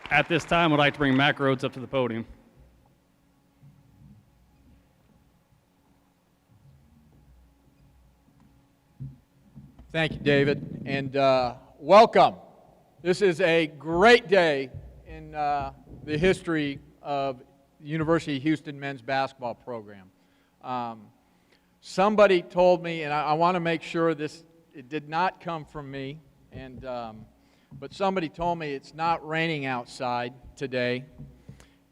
At this time, I'd like to bring Mac Rhodes up to the podium. Thank you, David, and welcome. This is a great day in the history of the University of Houston men's basketball program. Somebody told me, and I want to make sure it did not come from me, but somebody told me it's not raining outside today.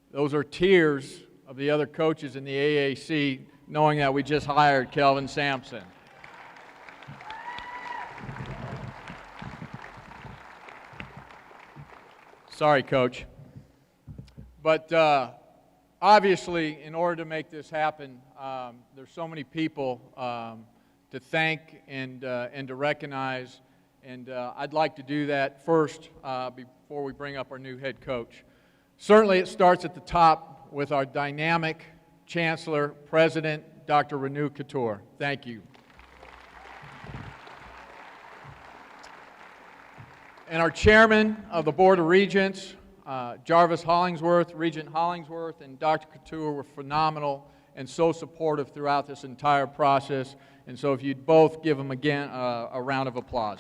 Those are tears of the other coaches in the AAC knowing that we just hired Kelvin Sampson. Sorry, Coach. But obviously, in order to make this happen, there's so many people to thank and to recognize, and I'd like to do that first before we bring up our new head coach. Certainly, it starts at the top with our dynamic Chancellor, President, Dr. Renu Couture. Thank you. And our chairman of the Board of Regents, Jarvis Hollingsworth, Regent Hollingsworth, and Dr. Couture were phenomenal and so supportive throughout this entire process. And so if you'd both give them again a round of applause.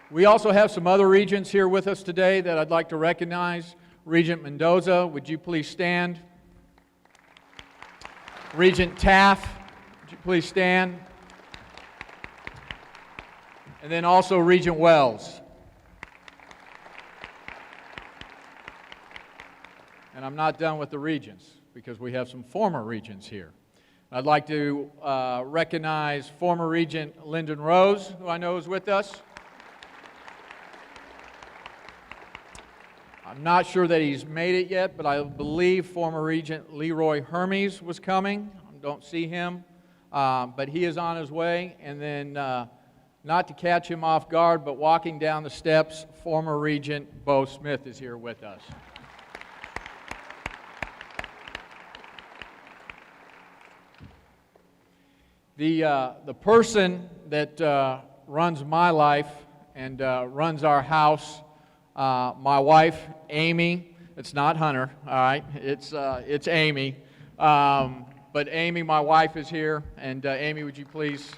We also have some other regents here with us today that I'd like to recognize. Regent Mendoza, would you please stand? Regent Taft, would you please stand? And then also Regent Wells. And I'm not done with the regents because we have some former regents here. I'd like to recognize former Regent Lyndon Rose, who I know is with us. I'm not sure that he's made it yet, but I believe former Regent Leroy Hermes was coming. I don't see him, but he is on his way. And then, not to catch him off guard, but walking down the steps, former Regent Bo Smith is here with us. The person that runs my life and runs our house, my wife, Amy. It's not Hunter, all right? It's Amy. But Amy, my wife, is here. And Amy, would you please?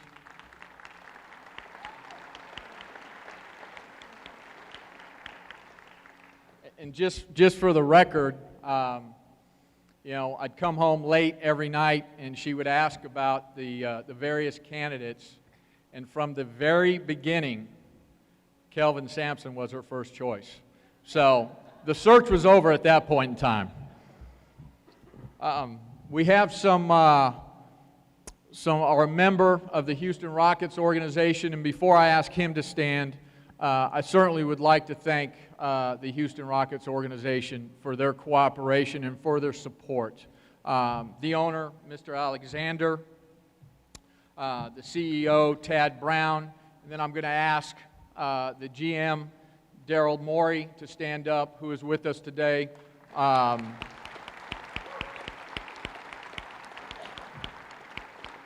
And just for the record, you know, I'd come home late every night, and she would ask about the various candidates. And from the very beginning, Kelvin Samson was her first choice. So the search was over at that point in time. We have our member of the Houston Rockets organization, and before I ask him to stand, I certainly would like to thank the Houston Rockets organization for their cooperation and for their support. The owner, Mr. Alexander, the CEO, Tad Brown, and then I'm going to ask the GM, Daryl Morey, to stand up, who is with us today.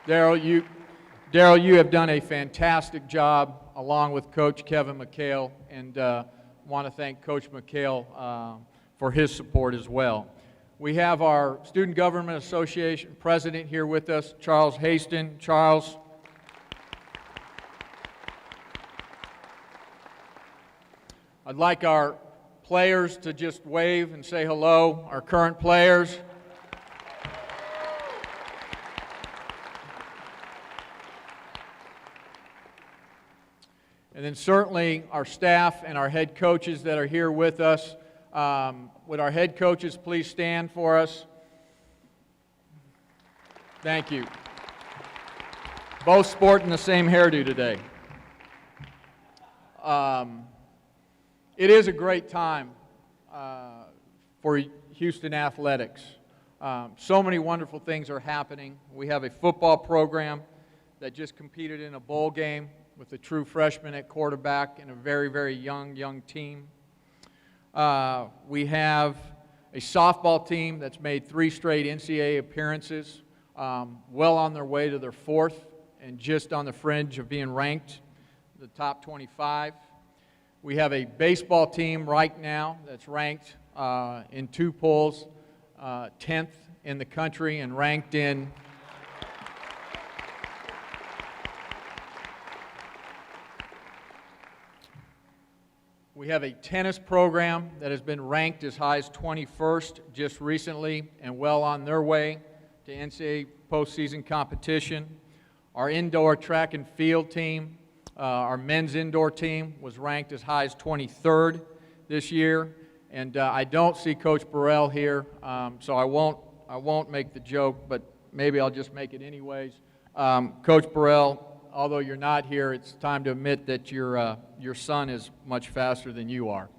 Daryl, you have done a fantastic job along with Coach Kevin McHale, and want to thank Coach McHale for his support as well. We have our Student Government Association president here with us, Charles Haston. Charles. I'd like our players to just wave and say hello, our current players. And then certainly our staff and our head coaches that are here with us. Would our head coaches please stand for us? Thank you. Both sporting the same hairdo today. It is a great time for Houston athletics. So many wonderful things are happening. We have a football program that just competed in a bowl game with a true freshman at quarterback and a very, very young team. We have a softball team that's made 3 straight NCAA appearances, well on their way to their 4th and just on the fringe of being ranked. the top 25. We have a baseball team right now that's ranked in 2 polls, 10th in the country and ranked in We have a tennis program that has been ranked as high as 21st just recently and well on their way to NCAA postseason competition. Our indoor track and field team, our men's indoor team, was ranked as high as 23rd this year. And I don't see Coach Burrell here, so I won't make the joke, but maybe I'll just make it anyways. Coach Burrell, although you're not here, it's time to admit that your son is much faster than you are.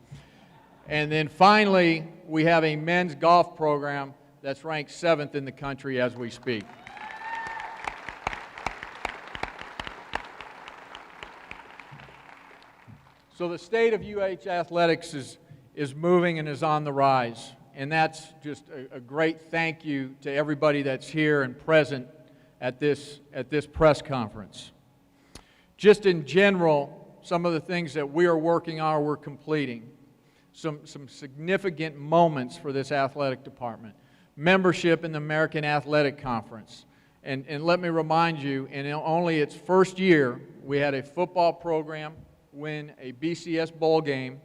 And then finally, we have a men's golf program that's ranked 7th in the country as we speak. So the state of UH athletics is moving and is on the rise. And that's just a great thank you to everybody that's here and present at this press conference. Just in general, some of the things that we are working on or we're completing, some significant moments for this athletic department. Membership in the American Athletic Conference. And let me remind you, in only its first year, we had a football program win a BCS bowl game,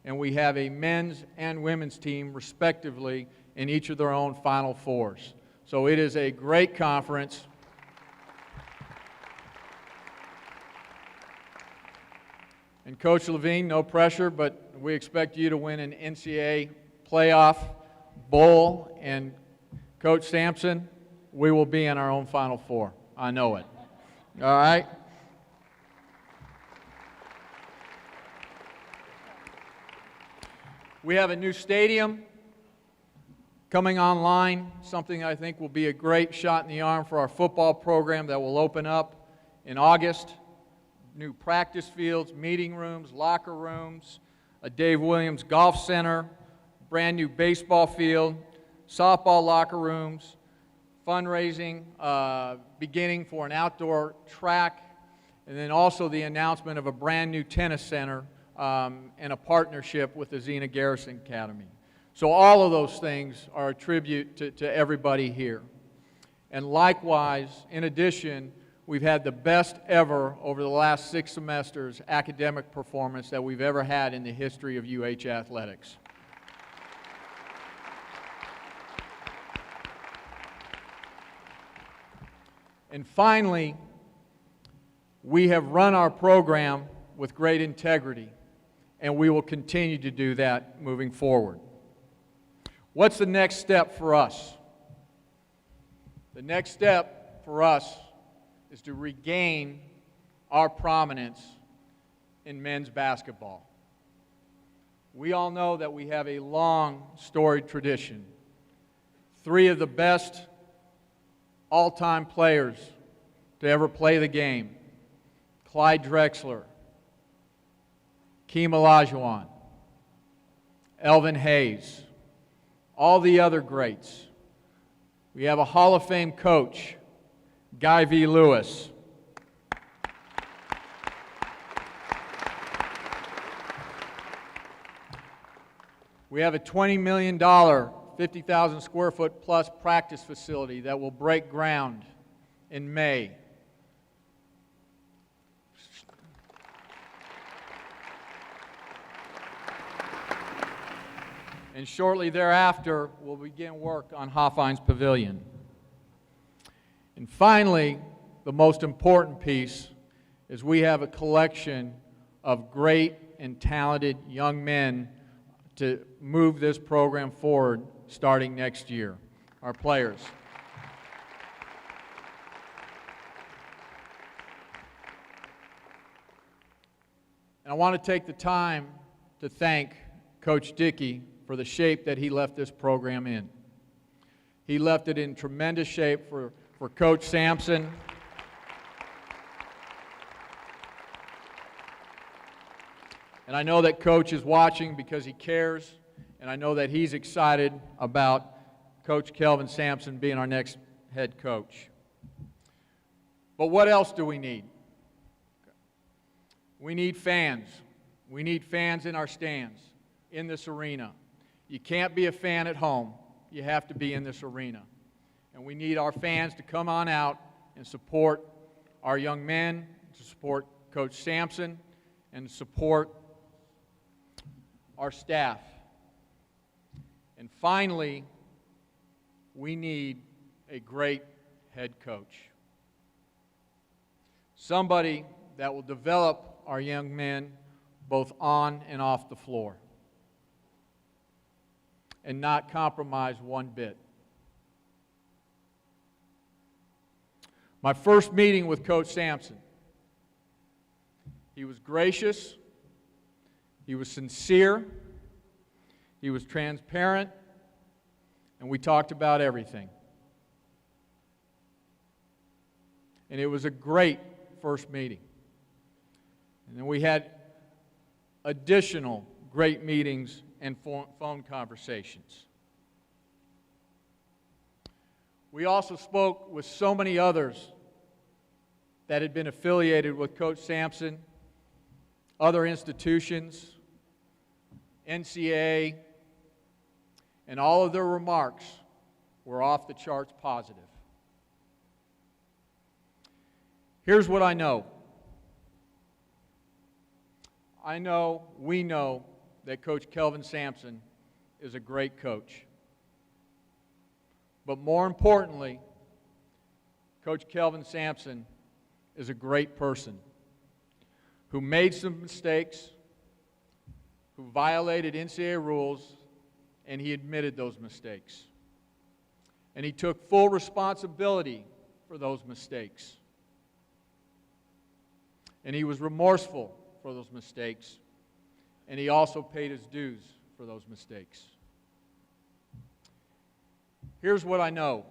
and we have a men's and women's team, respectively, in each of their own Final Fours. So it is a great conference. And Coach Levine, no pressure, but we expect you to win an NCAA playoff bowl. And Coach Sampson, we will be in our own Final Four. I know it. All right? We have a new stadium coming online, something I think will be a great shot in the arm for our football program that will open up in August. New practice fields, meeting rooms, locker rooms, a Dave Williams Golf Center, brand new baseball field, softball locker rooms, fundraising beginning for an outdoor track, and then also the announcement of a brand new tennis center and a partnership with the Zena Garrison Academy. So all of those things are a tribute to everybody here. And likewise, in addition, we've had the best ever over the last 6 semesters academic performance that we've ever had in the history of UH athletics. And finally, we have run our program with great integrity, and we will continue to do that moving forward. What's the next step for us? The next step for us is to regain our prominence in men's basketball. We all know that we have a long, storied tradition. 3 of the best all-time players to ever play the game, Clyde Drexler, Keem Olajuwon, Elvin Hayes, all the other greats. We have a Hall of Fame coach, Guy V. Lewis. We have a $20 million, 50,000 square foot plus practice facility that will break ground in May. And shortly thereafter, we'll begin work on Hoffein's Pavilion. And finally, the most important piece is we have a collection of great and talented young men to move this program forward starting next year, our players. And I want to take the time to thank Coach Dickey for the shape that he left this program in. He left it in tremendous shape for Coach Sampson. And I know that Coach is watching because he cares, and I know that he's excited about Coach Kelvin Sampson being our next head coach. But what else do we need? We need fans. We need fans in our stands, in this arena. You can't be a fan at home. You have to be in this arena. And we need our fans to come on out and support our young men, to support Coach Sampson, and support our staff. And finally, we need a great head coach. Somebody that will develop our young men both on and off the floor and not compromise one bit. My first meeting with Coach Sampson, he was gracious, he was sincere, he was transparent, and we talked about everything. And it was a great first meeting. And then we had additional great meetings and phone conversations. We also spoke with so many others that had been affiliated with Coach Sampson, other institutions, NCAA, and all of their remarks were off the charts positive. Here's what I know. We know that Coach Kelvin Sampson is a great coach. But more importantly, Coach Kelvin Sampson is a great person who made some mistakes, who violated NCAA rules, and he admitted those mistakes. And he took full responsibility for those mistakes. And he was remorseful for those mistakes, and he also paid his dues for those mistakes. Here's what I know.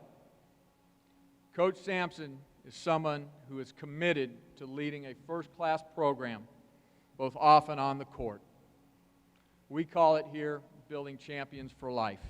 Coach Sampson is someone who is committed to leading a first-class program, both off and on the court. We call it here building champions for life.